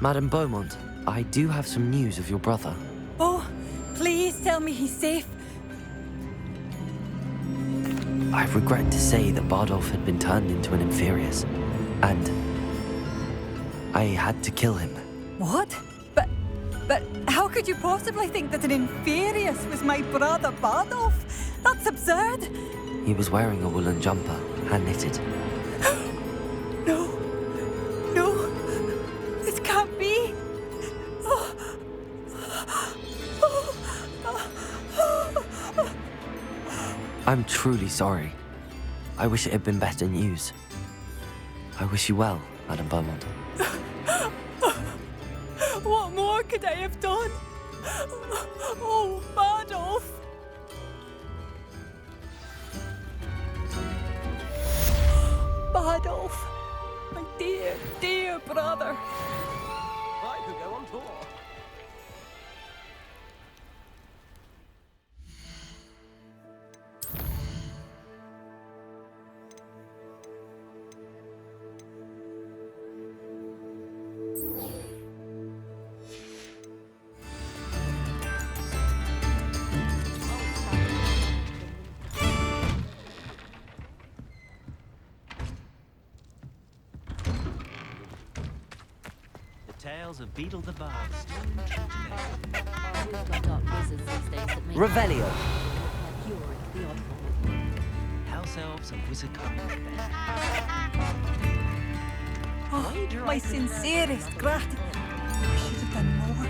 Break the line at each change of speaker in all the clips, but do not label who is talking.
Madame Beaumont, I do have some news of your brother.
Oh, please tell me he's safe.
I regret to say that Bardolph had been turned into an Inferius, and I had to kill him.
What? But how could you possibly think that an Inferius was my brother Bardolph? That's absurd.
He was wearing a woolen jumper, hand-knitted.
No. No. This can't be.
I'm truly sorry. I wish it had been better news. I wish you well, Madame Beaumont.
What more could I have done? Oh, Bardolph. Bardolph, my dear, dear brother.
I could go on tour.
Tales of Beetle the Bard.
Revelio.
House elves and wizard company.
Oh, my sincerest gratitude. I should have done more.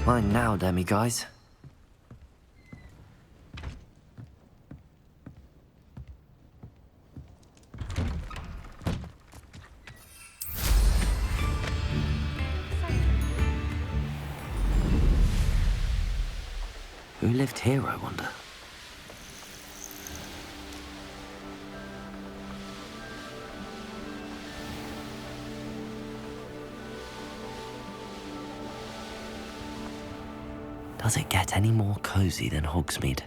Mine now, demi-guys. Who lived here, I wonder? Does it get any more cozy than Hogsmeade?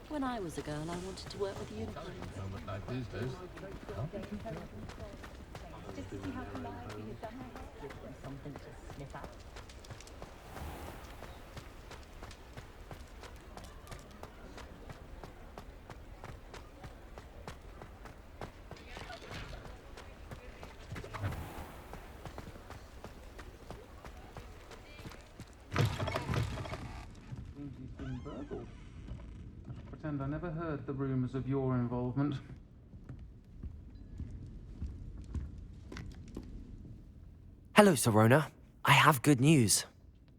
When I was a girl, I wanted to work with unicorns. Just to see how polite we had done it. Something to sniff at.
Pretend I never heard the rumors of your involvement.
Hello, Sirona. I have good news.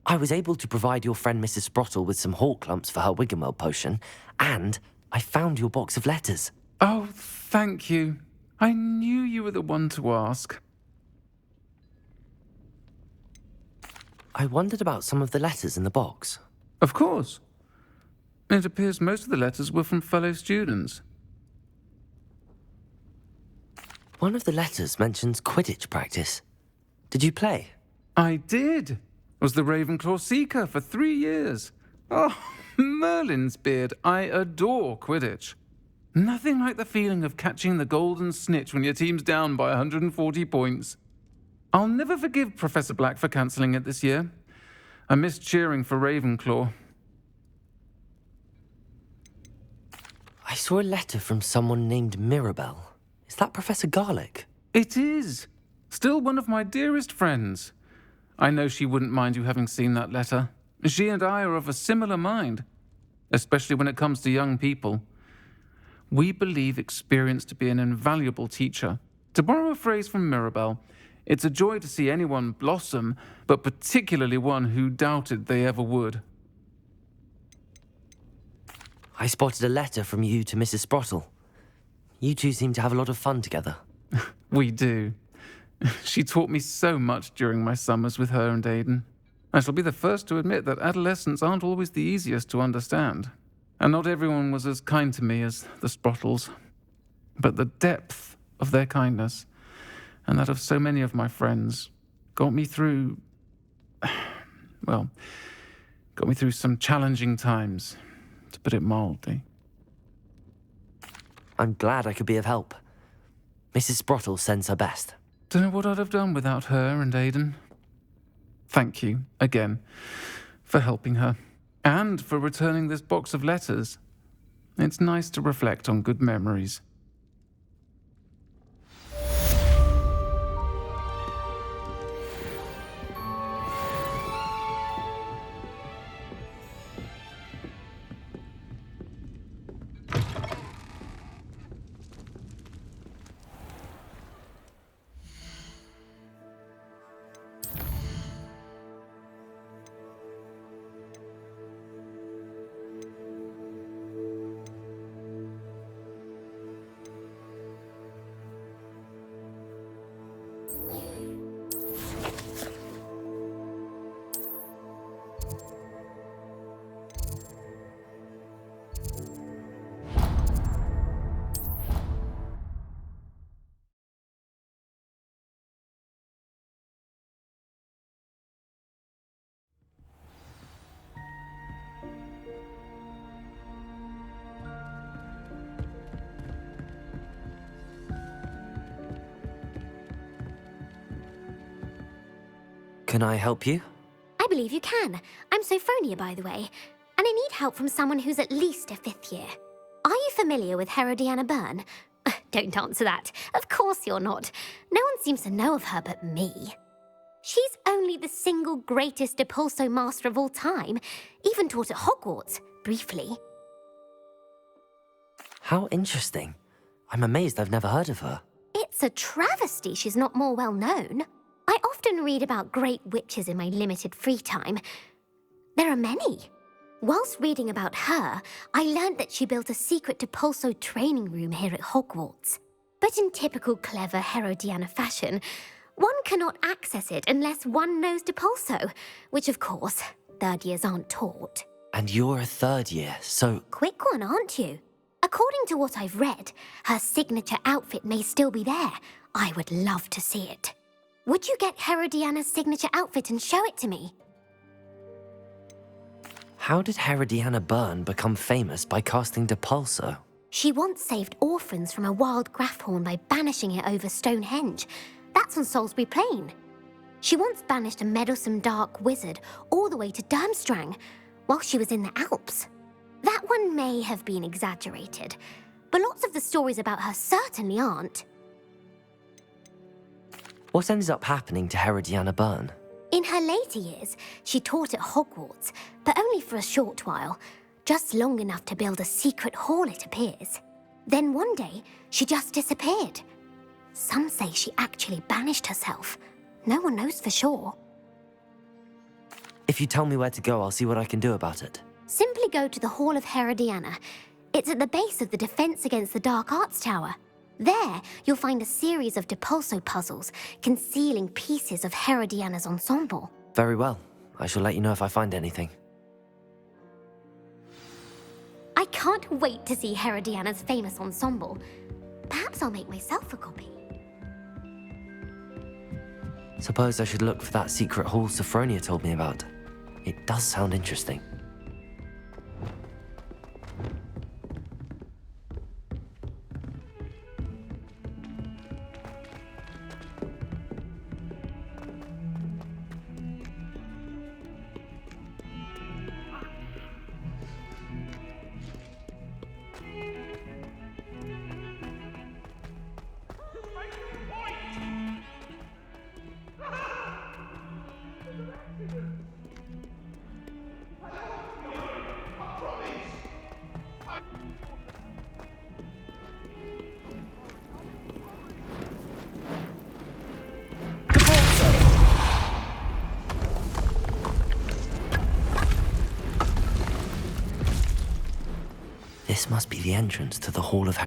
I was able to provide your friend Mrs. Sprottle with some hawk lumps for her Wiggenweld potion, and I found your box of letters.
Oh, thank you. I knew you were the one to ask.
I wondered about some of the letters in the box.
Of course. It appears most of the letters were from fellow students.
One of the letters mentions Quidditch practice. Did you play?
I did. Was the Ravenclaw Seeker for 3 years. Oh, Merlin's beard. I adore Quidditch. Nothing like the feeling of catching the golden snitch when your team's down by 140 points. I'll never forgive Professor Black for cancelling it this year. I missed cheering for Ravenclaw.
I saw a letter from someone named Mirabelle. Is that Professor Garlick?
It is. Still one of my dearest friends. I know she wouldn't mind you having seen that letter. She and I are of a similar mind, especially when it comes to young people. We believe experience to be an invaluable teacher. To borrow a phrase from Mirabelle, it's a joy to see anyone blossom, but particularly one who doubted they ever would.
I spotted a letter from you to Mrs. Sprottle. You two seem to have a lot of fun together.
We do. She taught me so much during my summers with her and Aiden. I shall be the first to admit that adolescents aren't always the easiest to understand. And not everyone was as kind to me as the Sprottles. But the depth of their kindness, and that of so many of my friends, got me through... well, got me through some challenging times, to put it mildly.
I'm glad I could be of help. Mrs. Sprottle sends her best.
Don't know what I'd have done without her and Aiden. Thank you, again, for helping her, and for returning this box of letters. It's nice to reflect on good memories.
Can I help you?
I believe you can. I'm Sophronia, by the way, and I need help from someone who's at least a 5th year. Are you familiar with Herodiana Byrne? Don't answer that. Of course you're not. No one seems to know of her but me. She's only the single greatest Depulso master of all time, even taught at Hogwarts, briefly.
How interesting. I'm amazed I've never heard of her.
It's a travesty she's not more well known. I often read about great witches in my limited free time. There are many. Whilst reading about her, I learned that she built a secret Depulso training room here at Hogwarts. But in typical clever Herodiana fashion, one cannot access it unless one knows Depulso, which of course, 3rd years aren't taught.
And you're a 3rd year, so...
Quick one, aren't you? According to what I've read, her signature outfit may still be there. I would love to see it. Would you get Herodiana's signature outfit and show it to me?
How did Herodiana Byrne become famous by casting Depulso?
She once saved orphans from a wild Grafhorn by banishing it over Stonehenge. That's on Salisbury Plain. She once banished a meddlesome dark wizard all the way to Durmstrang while she was in the Alps. That one may have been exaggerated, but lots of the stories about her certainly aren't.
What ended up happening to Herodiana Byrne?
In her later years, she taught at Hogwarts, but only for a short while, just long enough to build a secret hall, it appears. Then one day, she just disappeared. Some say she actually banished herself. No one knows for sure.
If you tell me where to go, I'll see what I can do about it.
Simply go to the Hall of Herodiana. It's at the base of the Defense Against the Dark Arts Tower. There, you'll find a series of Depulso puzzles concealing pieces of Herodiana's ensemble.
Very well. I shall let you know if I find anything.
I can't wait to see Herodiana's famous ensemble. Perhaps I'll make myself a copy.
Suppose I should look for that secret hall Sophronia told me about. It does sound interesting. must be the entrance to the Hall of...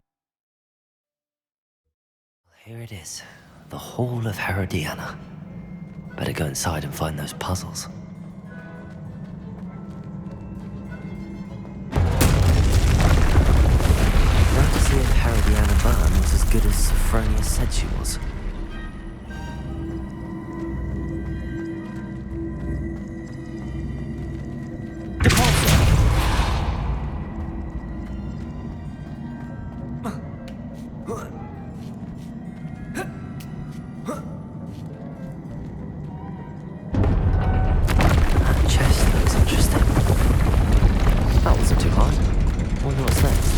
Here it is, the Hall of Herodiana. Better go inside and find those puzzles. Now to see if Herodiana Byrne was as good as Sophronia said she was. That chest looks interesting. That wasn't too hard. Wonder what's next.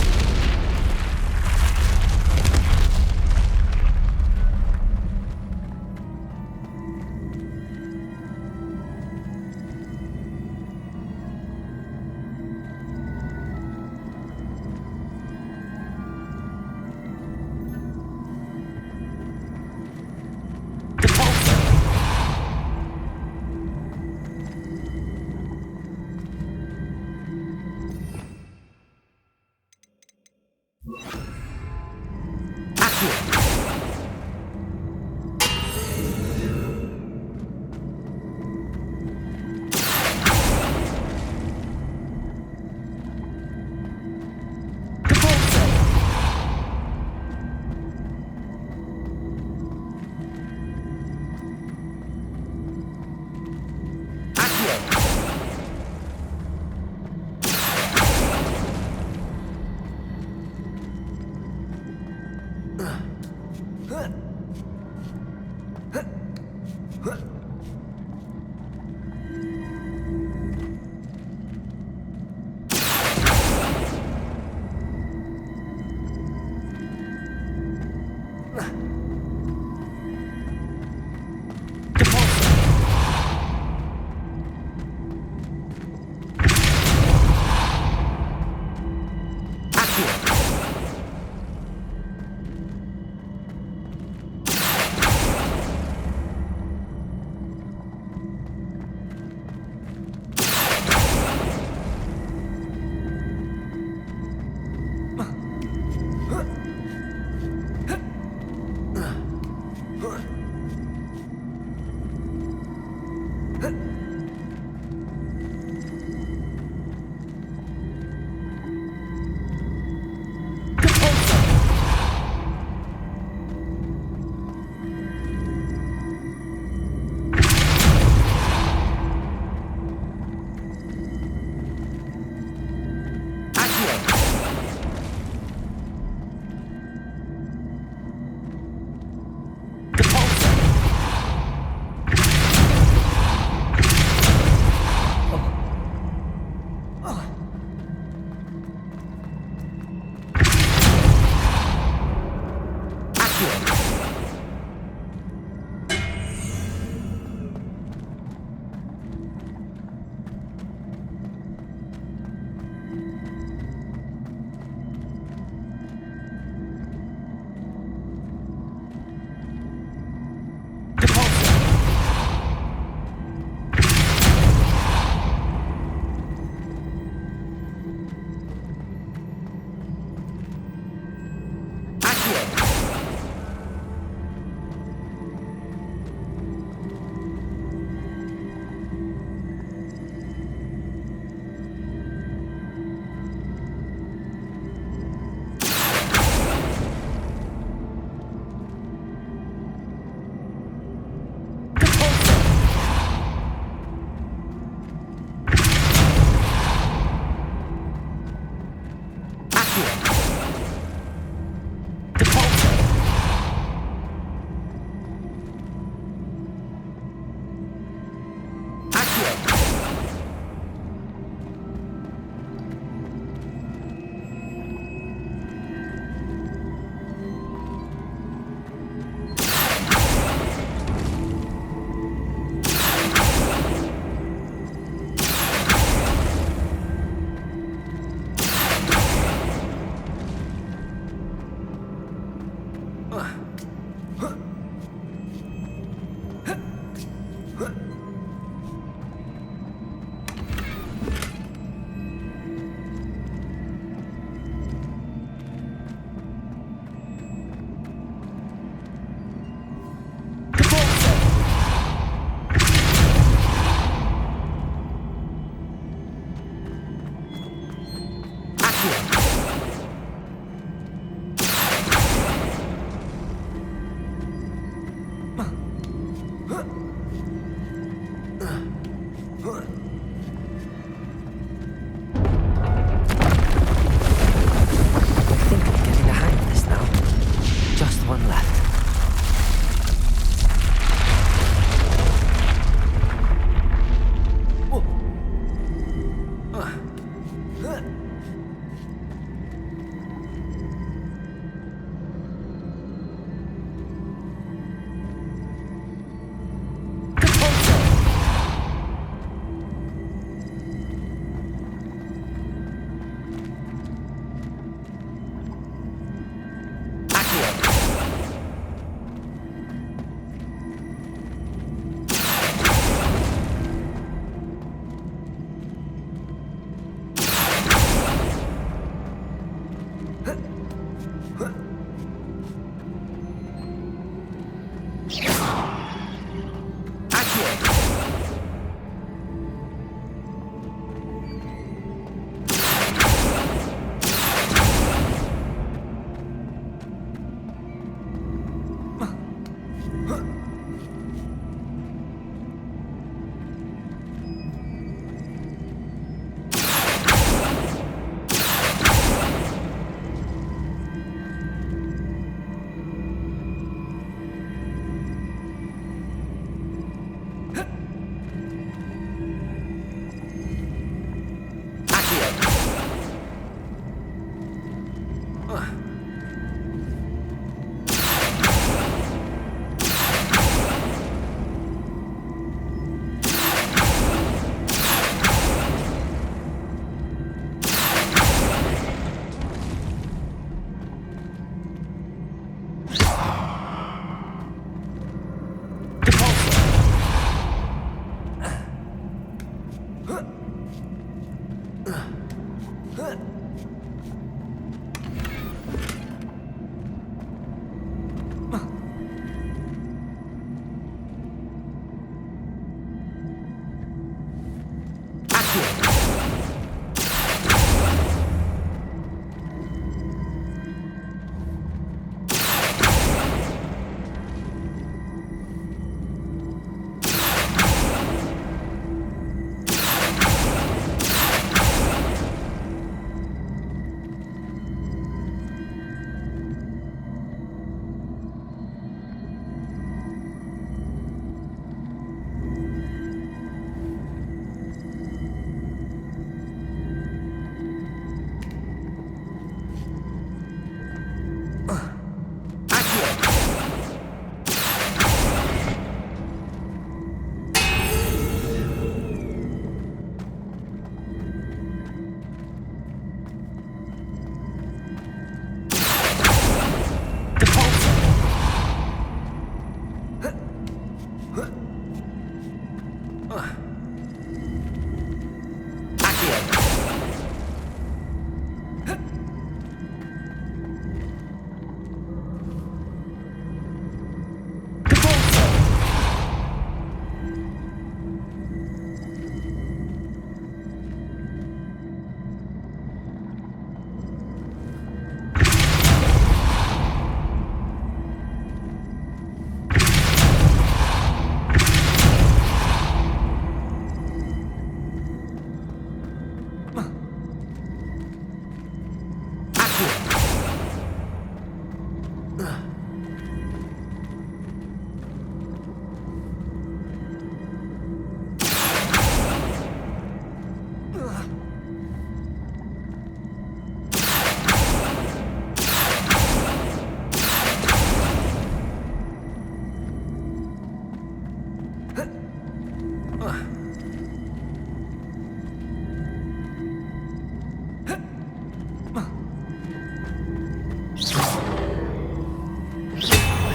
I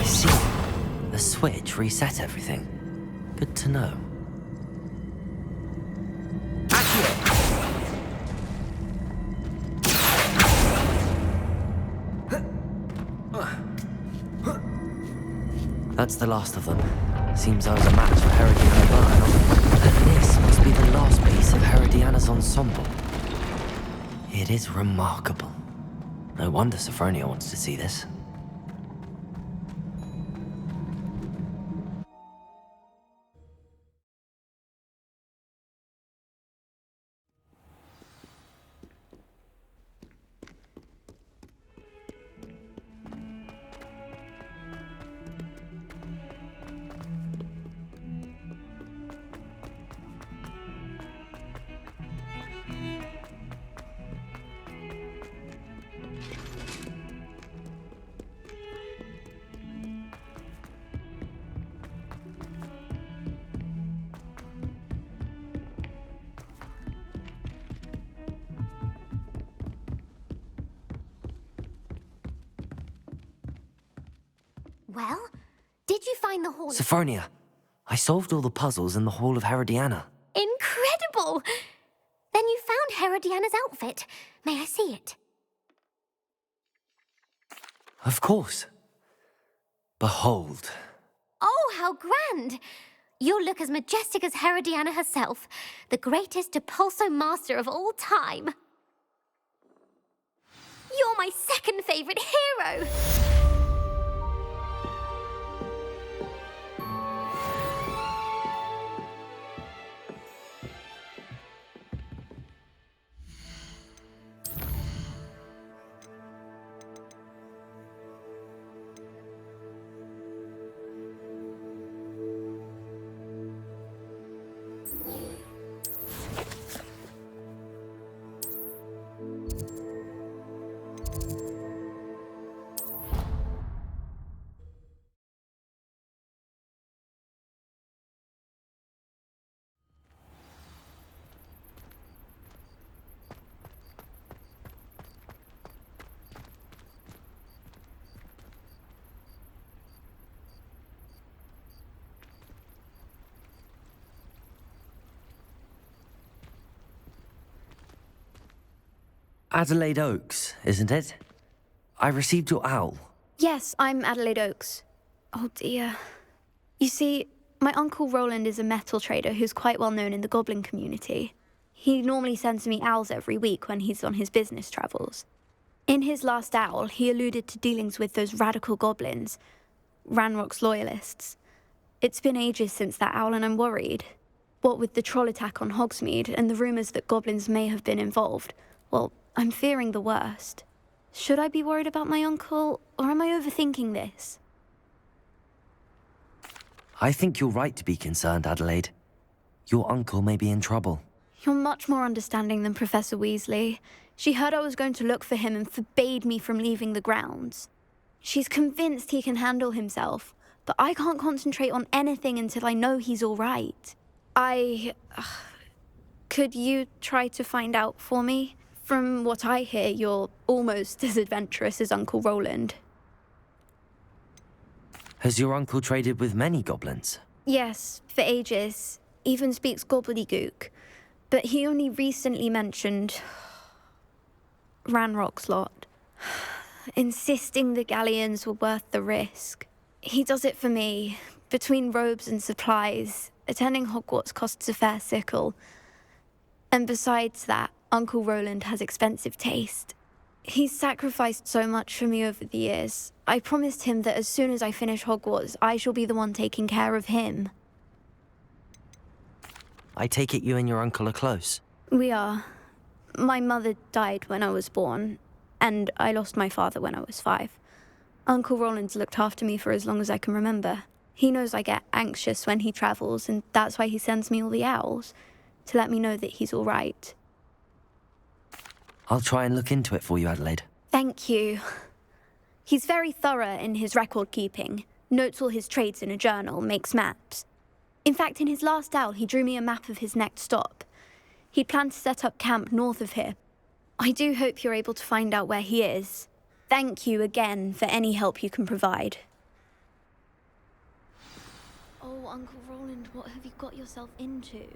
see. The switch reset everything. Good to know. That's the last of them. Seems I was a match for Herodiana Byrne. And this must be the last piece of Herodiana's ensemble. It is remarkable. No wonder Sophronia wants to see this.
Well, did you find the hall?
Sophronia, I solved all the puzzles in the Hall of Herodiana.
Incredible! Then you found Herodiana's outfit. May I see it?
Of course. Behold.
Oh, how grand! You'll look as majestic as Herodiana herself, the greatest Depulso master of all time. You're my second favorite hero!
Adelaide Oaks, isn't it? I received your owl.
Yes, I'm Adelaide Oaks. Oh dear. You see, my Uncle Roland is a metal trader who's quite well known in the goblin community. He normally sends me owls every week when he's on his business travels. In his last owl, he alluded to dealings with those radical goblins, Ranrock's loyalists. It's been ages since that owl and I'm worried. What with the troll attack on Hogsmeade and the rumours that goblins may have been involved, well, I'm fearing the worst. Should I be worried about my uncle, or am I overthinking this?
I think you're right to be concerned, Adelaide. Your uncle may be in trouble.
You're much more understanding than Professor Weasley. She heard I was going to look for him and forbade me from leaving the grounds. She's convinced he can handle himself, but I can't concentrate on anything until I know he's all right. Could you try to find out for me? From what I hear, you're almost as adventurous as Uncle Roland.
Has your uncle traded with many goblins?
Yes, for ages. Even speaks gobbledygook. But he only recently mentioned Ranrock's lot, insisting the galleons were worth the risk. He does it for me. Between robes and supplies, attending Hogwarts costs a fair sickle. And besides that, Uncle Roland has expensive taste. He's sacrificed so much for me over the years. I promised him that as soon as I finish Hogwarts, I shall be the one taking care of him.
I take it you and your uncle are close.
We are. My mother died when I was born, and I lost my father when I was 5. Uncle Roland's looked after me for as long as I can remember. He knows I get anxious when he travels, and that's why he sends me all the owls, to let me know that he's all right.
I'll try and look into it for you, Adelaide.
Thank you. He's very thorough in his record keeping, notes all his trades in a journal, makes maps. In fact, in his last owl, he drew me a map of his next stop. He'd planned to set up camp north of here. I do hope you're able to find out where he is. Thank you again for any help you can provide. Oh, Uncle Roland, what have you got yourself into?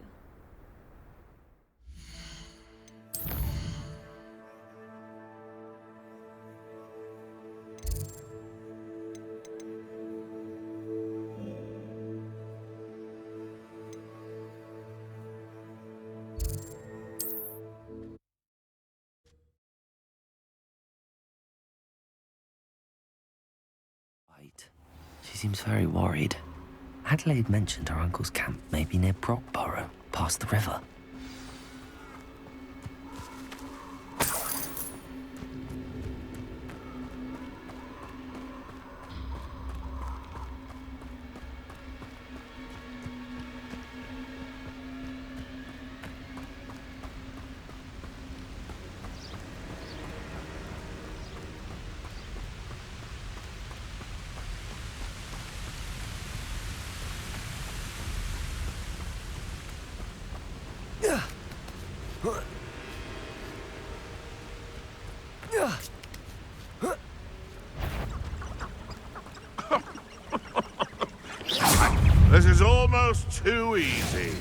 Right. She seems very worried. Adelaide mentioned her uncle's camp may be near Brockborough, past the river.
This is almost too easy.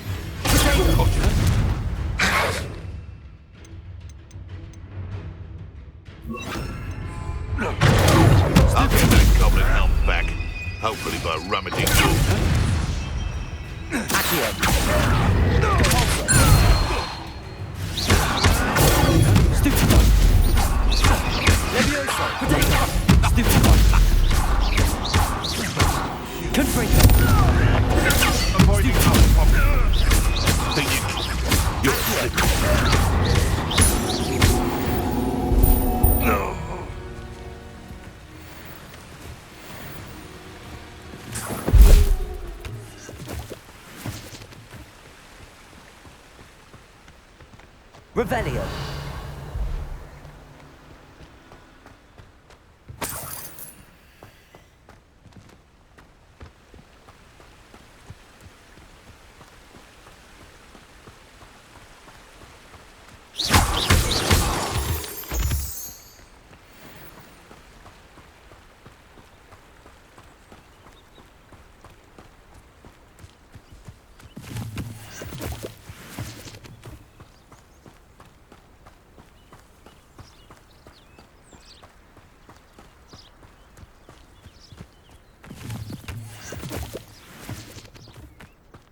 I'll get that goblin helm back. Hopefully by rummaging through.
Revelio.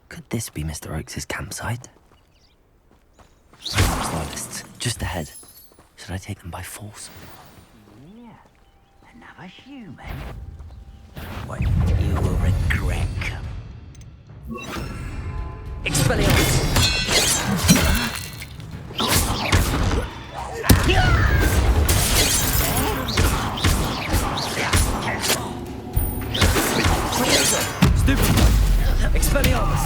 Could this be Mr. Oakes' campsite? Loyalists, just ahead. Should I take them by force?
Yeah, another human. What you will regret.
Expelliarmus! Stupid! Expelliarmus!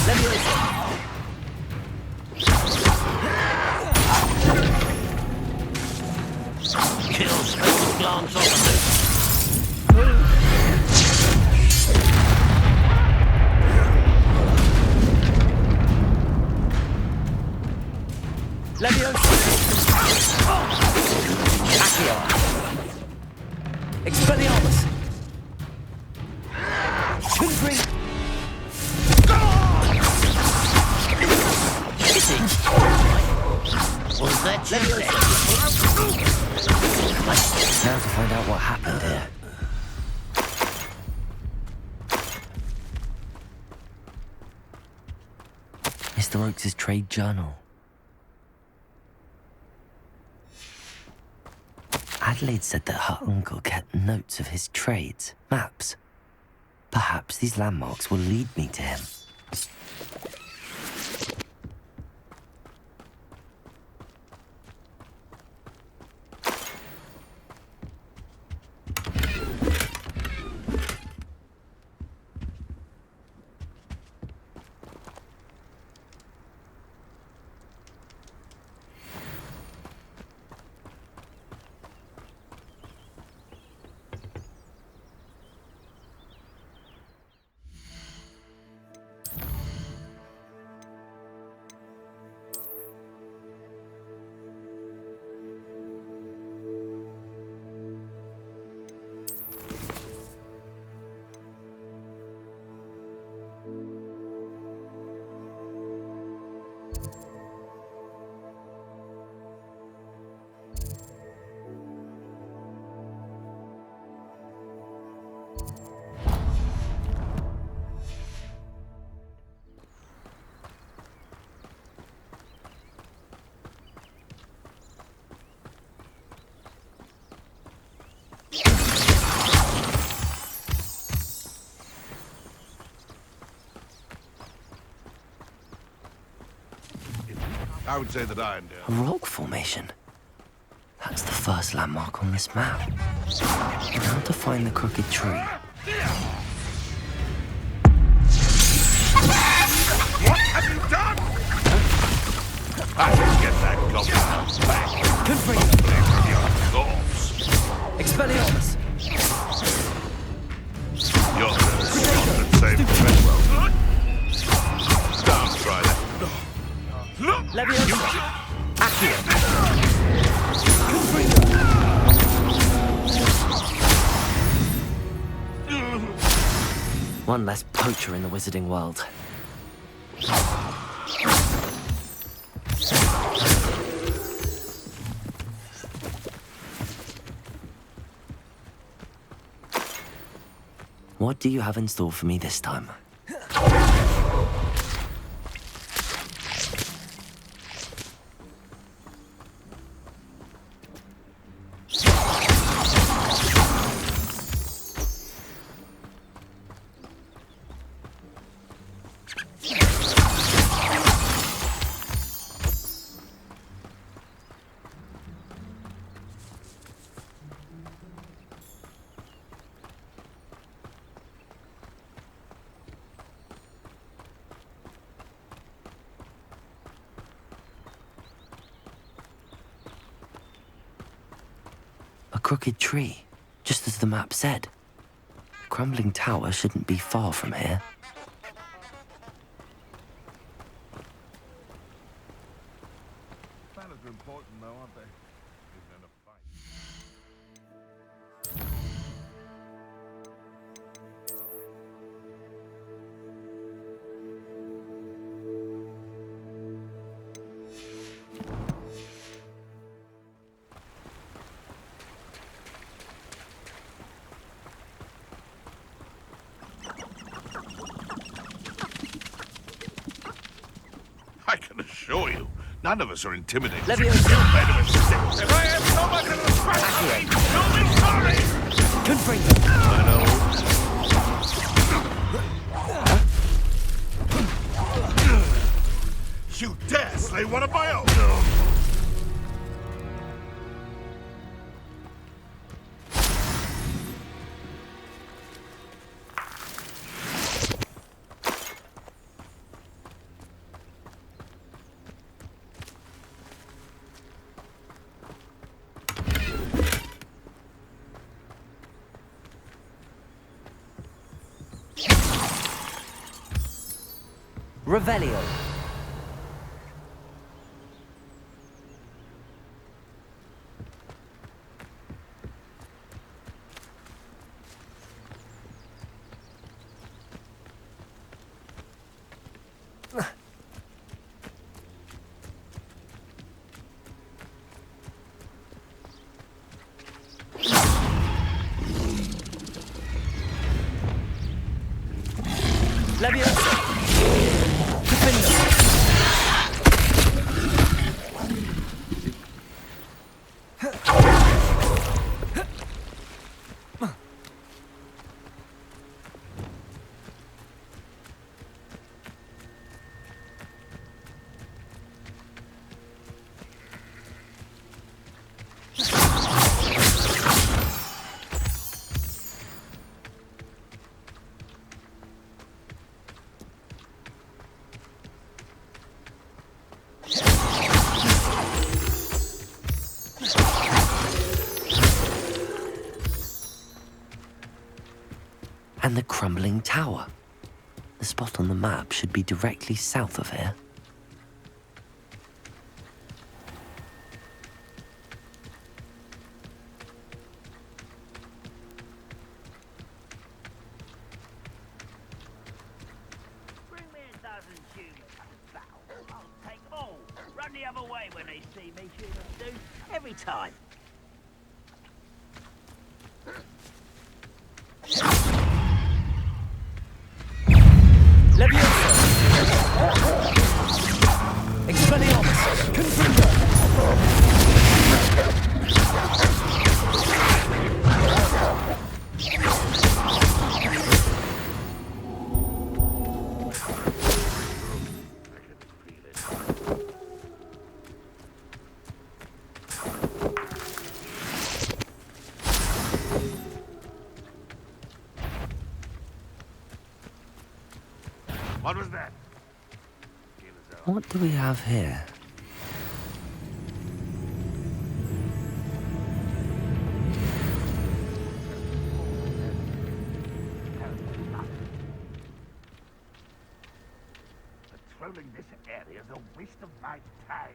Leviosa!
Kills first glance off
Leviosa! Accio! Expelliarmus! Couldn't
Was that
Now to find out what happened here. Mr. Oakes' trade journal. Adelaide said that her uncle kept notes of his trades, maps. Perhaps these landmarks will lead me to him.
Don't say that I
A rock formation. That's the first landmark on this map. Now to find the crooked tree.
What have you done? I can get that goblin back.
Confringo!
Your corpse.
Expelliarmus!
You're the that saved Redwell. Don't try that.
Leviosa! Accio! One less poacher in the wizarding world. What do you have in store for me this time? A crooked tree, just as the map said. The crumbling tower shouldn't be far from here.
Manners are important though, aren't they? Even in a fight. I can assure you, none of us are intimidated.
Leviosa!
You're made of a stick. If I have so much of a scratch, you'll be sorry!
Confringo!
I know. You dare slay one of my own?
Revelio! Leviosa! And the crumbling tower. The spot on the map should be directly south of here.
Bring me a dozen humans to battle. I'll take them all. Run the other way when they see me, humans do. Every time.
Leviosa! Expelliarmus! Confringo!
What was that?
What do we have here?
Patrolling this area is a waste of my time.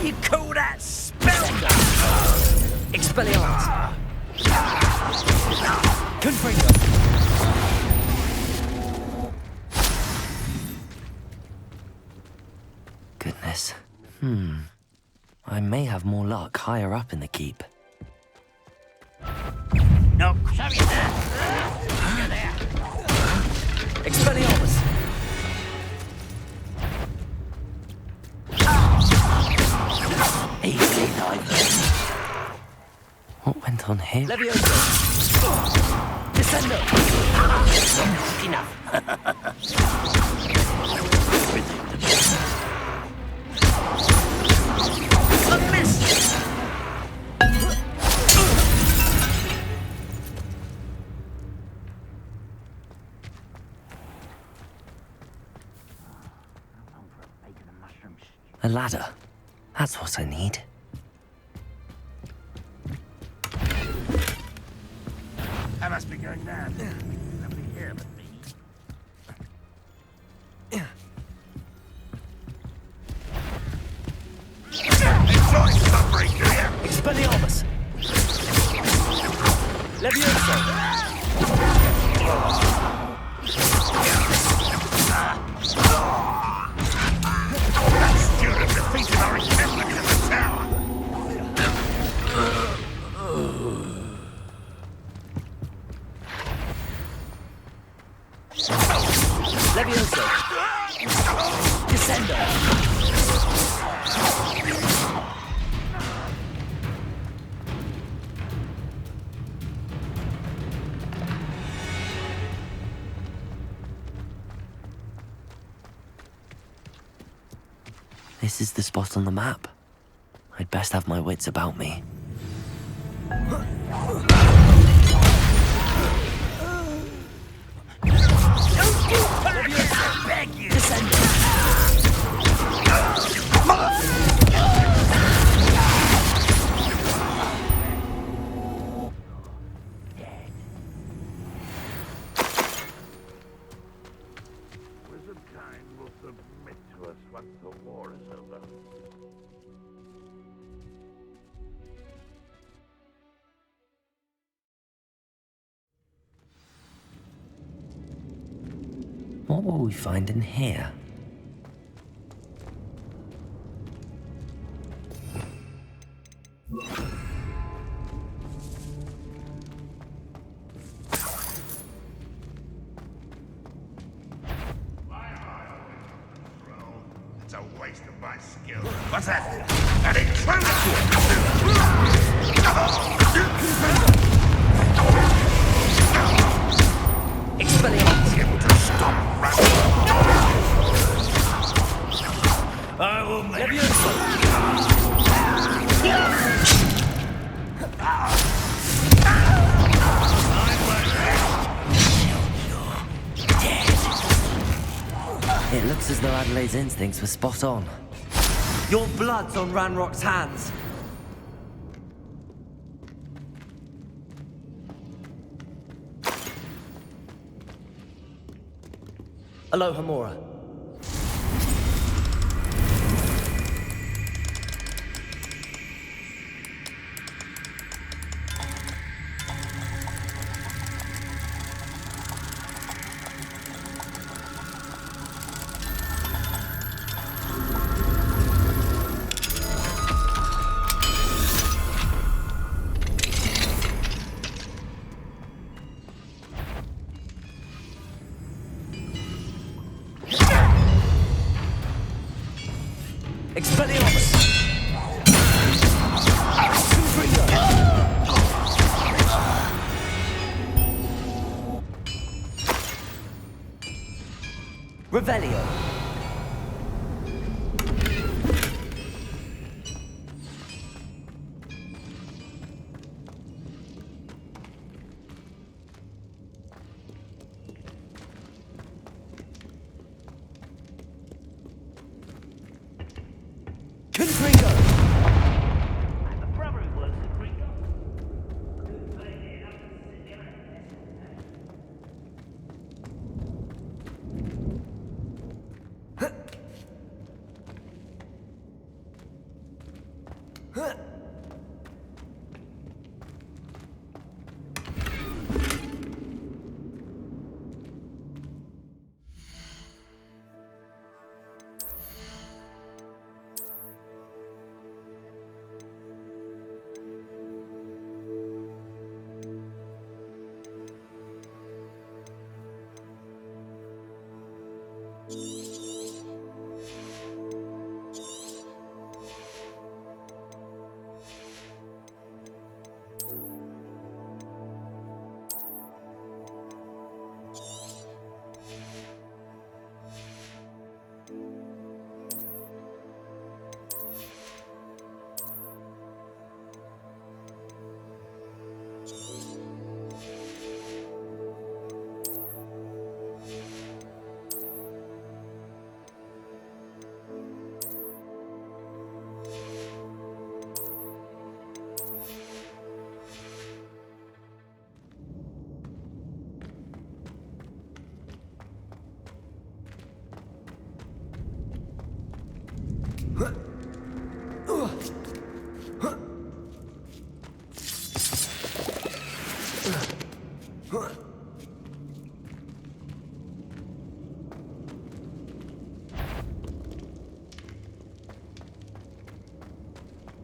You call that spell?
Expelliarmus! Confringo! Goodness. I may have more luck higher up in the keep.
No, show you that. You're there.
Expelliarmus! Easy knife. What went on here? Levioso! Descendo!
Enough. A miss!
A ladder. That's what I need.
I must be going mad. Nobody here but me. Enjoy suffering, do you?
Expelliarmus! Levioso!
That student defeated our encampment in the tower.
Levioso! Descendo! This is the spot on the map. I'd best have my wits about me.
I beg you.
Wizardkind will submit to us once the war is over.
What will we find in here?
It's a waste of my skill. What's that? An intruder!
Expelliarmus!
Able to stop running.
I will make
Levioso! It looks as though Adelaide's instincts were spot on. Your blood's on Ranrock's hands. Aloha Mora. Revelio. Confringo.
I have a brother who works at Gringo.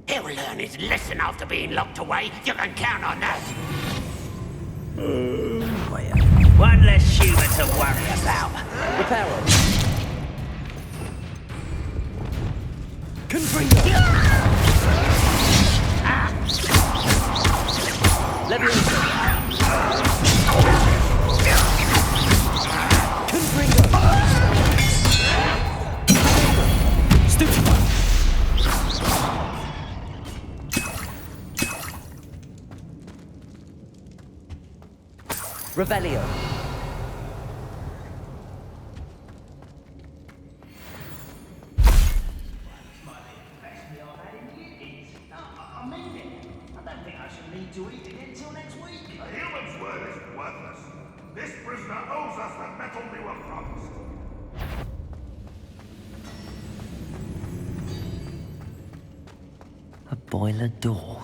He'll learn his lesson after being locked away. You can count on that.
One less human to worry about.
Reparo. Confringo. Levioso. Confringo. Stupefy. Revelio.
To eat it until next week. A human's word is worthless. This prisoner owes us the metal we were promised.
A boiler door.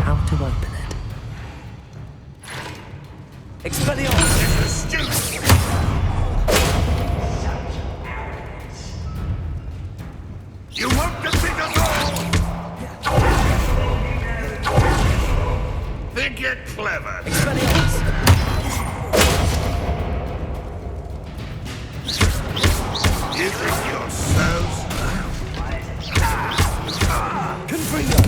How to open it? Expelliarmus!
This is stupid! You won't defeat us all! Think you're clever.
Expelliarmus!
You think you're so smart?
Confringo!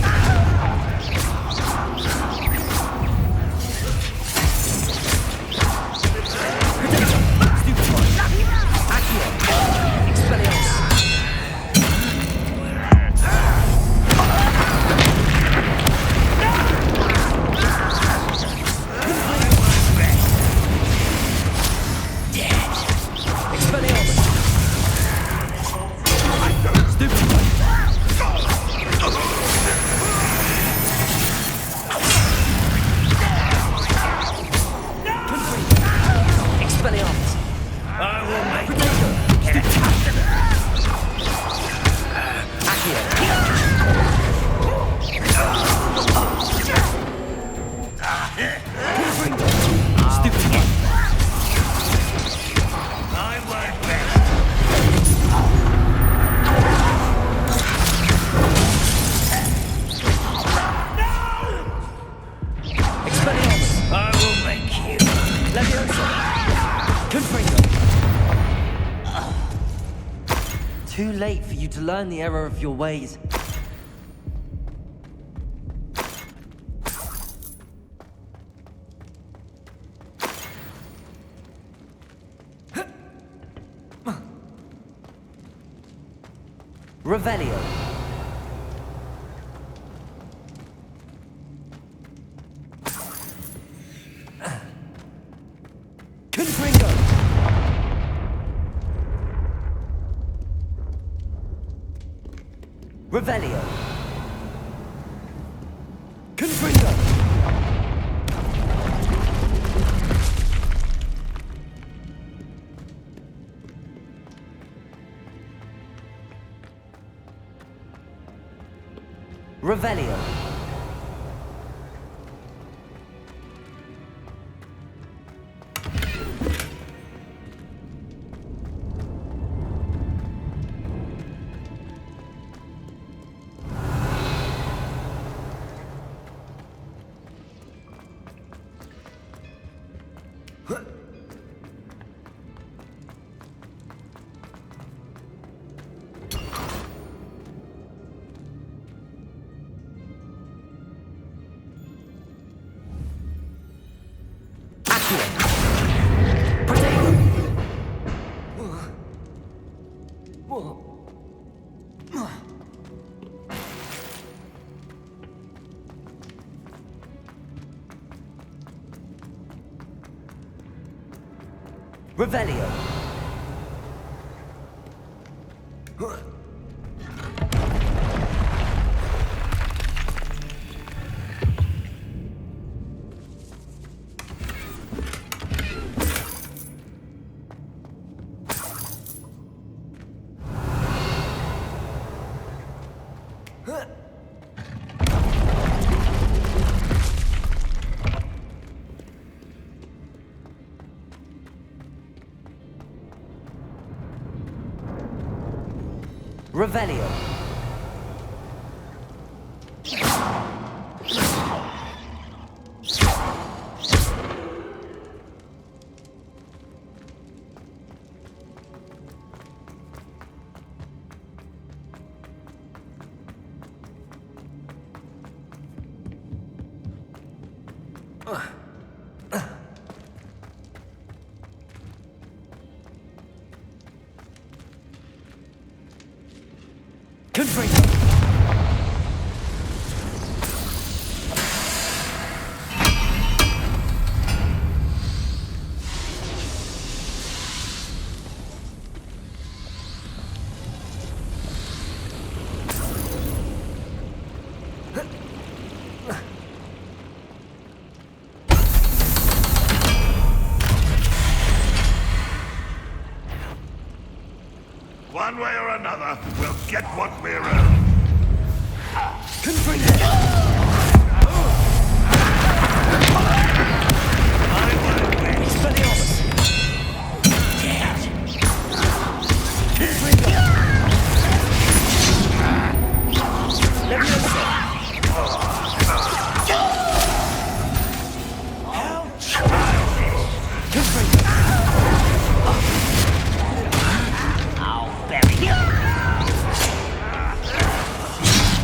Too late for you to learn the error of your ways. Revelio. Confringo. Revelio. Confringo. Revelio. Revelio. Revelio. Confringo.
One way or another, we'll get what we're owed.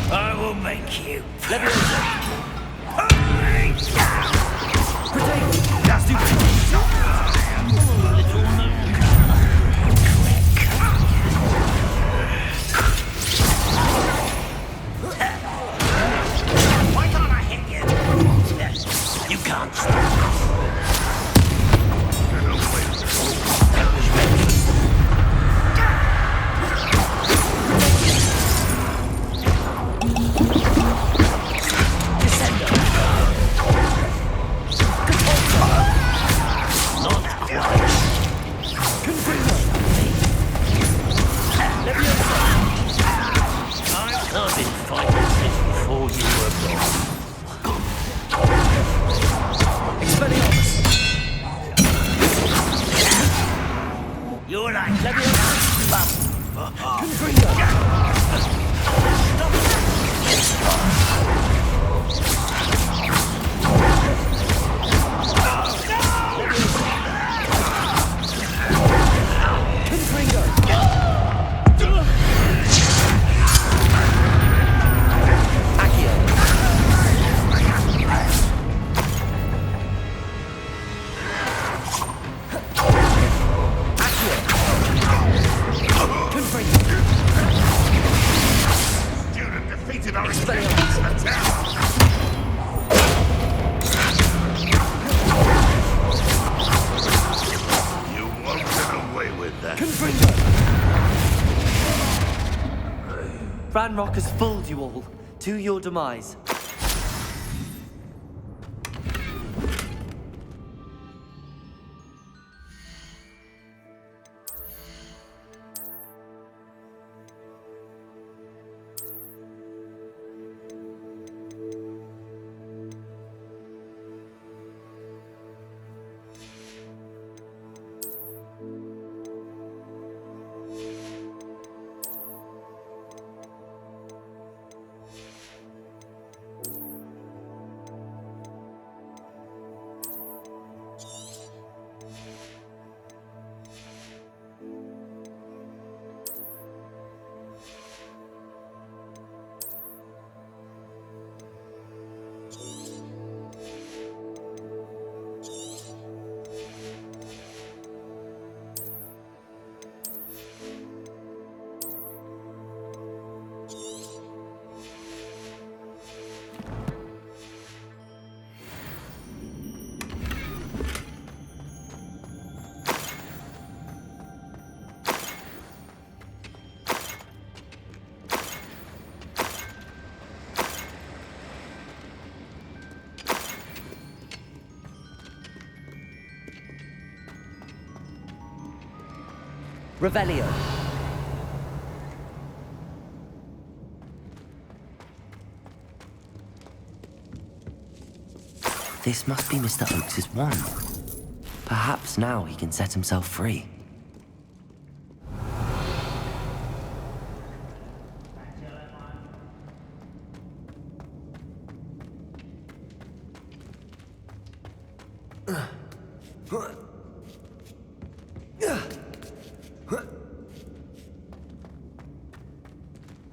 I will make you.
Ranrock has fooled you all, to your demise. Revelio.
This must be Mr. Oakes's wand. Perhaps now he can set himself free.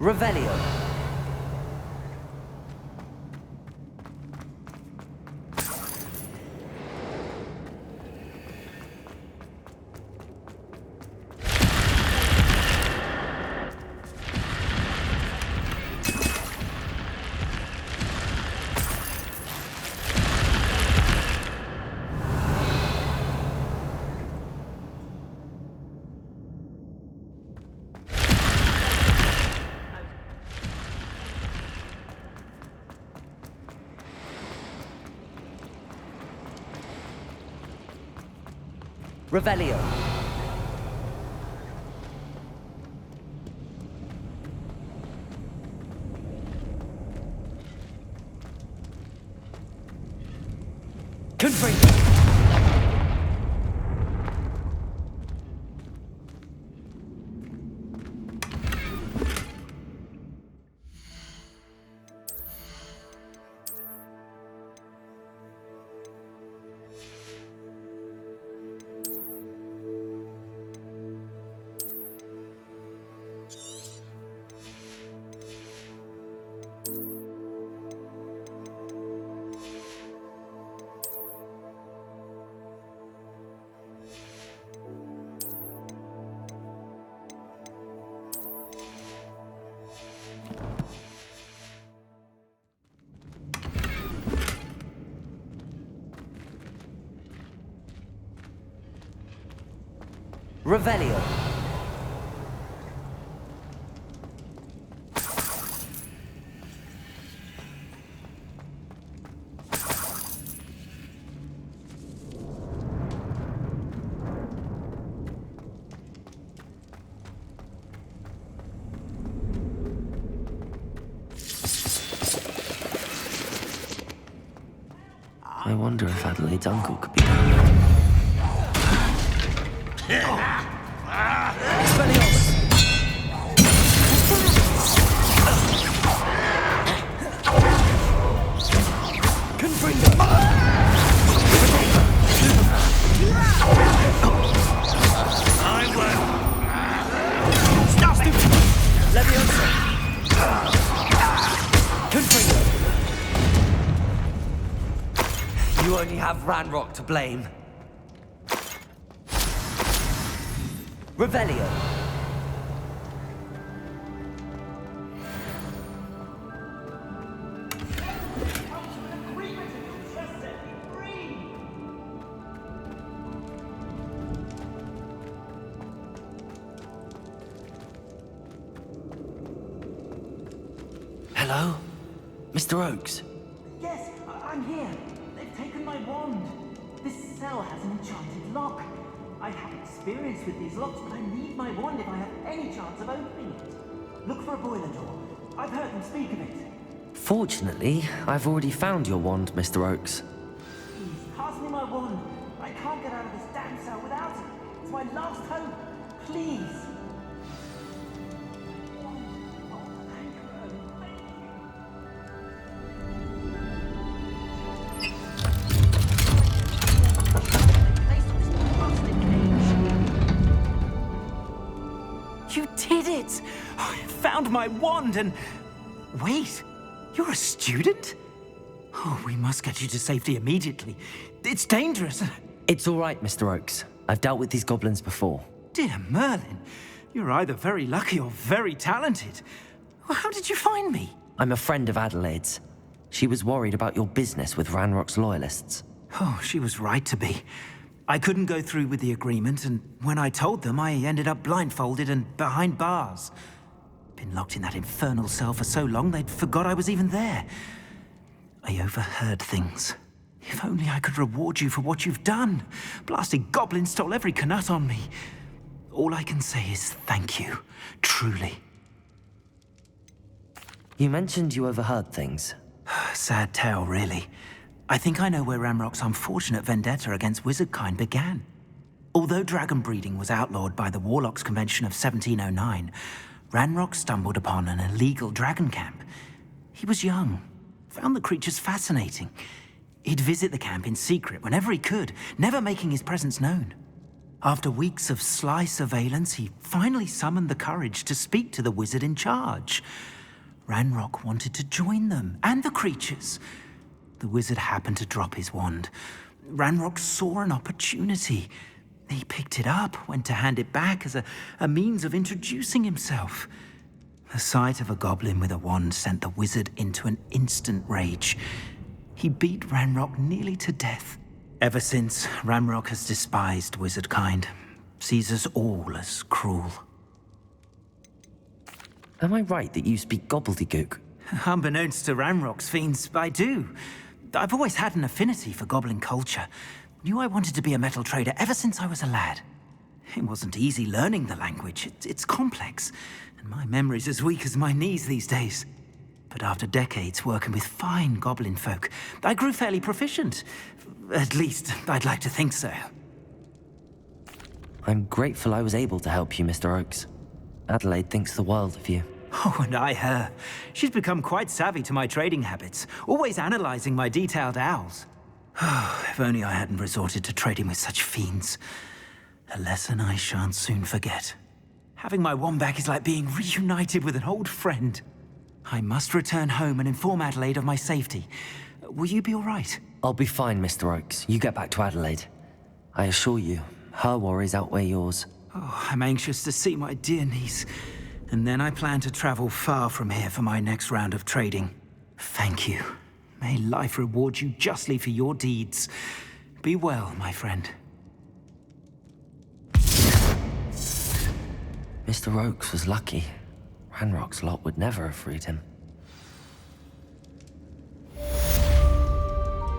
Revelio. Revelio. Confringo. Revelio.
I wonder if Adelaide's uncle could be down there.
You only have Ranrock to blame. Revelio.
Hello? Mr. Oakes?
Yes, I'm here. They've taken my wand. This cell has an enchanted lock. I have experience with these locks, but I need my wand if I have any chance of opening it. Look for a boiler door. I've heard them speak of it.
Fortunately, I've already found your wand, Mr. Oakes.
Please, pass me my wand. I can't get out of this damn cell without it. It's my last hope. Please.
You did it! I found my wand and... Wait, you're a student? Oh, we must get you to safety immediately. It's dangerous.
It's all right, Mr. Oakes. I've dealt with these goblins before.
Dear Merlin, you're either very lucky or very talented. Well, how did you find me?
I'm a friend of Adelaide's. She was worried about your business with Ranrock's loyalists.
Oh, she was right to be. I couldn't go through with the agreement, and when I told them, I ended up blindfolded and behind bars. Been locked in that infernal cell for so long, they'd forgot I was even there. I overheard things. If only I could reward you for what you've done. Blasted goblin stole every canut on me. All I can say is thank you, truly.
You mentioned you overheard things.
Sad tale, really. I think I know where Ranrock's unfortunate vendetta against wizardkind began. Although dragon breeding was outlawed by the Warlocks Convention of 1709, Ranrock stumbled upon an illegal dragon camp. He was young, found the creatures fascinating. He'd visit the camp in secret whenever he could, never making his presence known. After weeks of sly surveillance, he finally summoned the courage to speak to the wizard in charge. Ranrock wanted to join them, and the creatures. The wizard happened to drop his wand. Ranrock saw an opportunity. He picked it up, went to hand it back as a means of introducing himself. The sight of a goblin with a wand sent the wizard into an instant rage. He beat Ranrock nearly to death. Ever since, Ranrock has despised wizardkind, sees us all as cruel.
Am I right that you speak gobbledygook?
Unbeknownst to Ranrock's fiends, I do. I've always had an affinity for goblin culture. Knew I wanted to be a metal trader ever since I was a lad. It wasn't easy learning the language. It's complex, and my memory's as weak as my knees these days. But after decades working with fine goblin folk, I grew fairly proficient. At least, I'd like to think so.
I'm grateful I was able to help you, Mr. Oakes. Adelaide thinks the world of you.
Oh, and I her. She's become quite savvy to my trading habits, always analyzing my detailed owls. If only I hadn't resorted to trading with such fiends. A lesson I shan't soon forget. Having my wand back is like being reunited with an old friend. I must return home and inform Adelaide of my safety. Will you be all right?
I'll be fine, Mr. Oakes. You get back to Adelaide. I assure you, her worries outweigh yours.
Oh, I'm anxious to see my dear niece. And then I plan to travel far from here for my next round of trading. Thank you. May life reward you justly for your deeds. Be well, my friend.
Mr. Oakes was lucky. Ranrock's lot would never have freed him.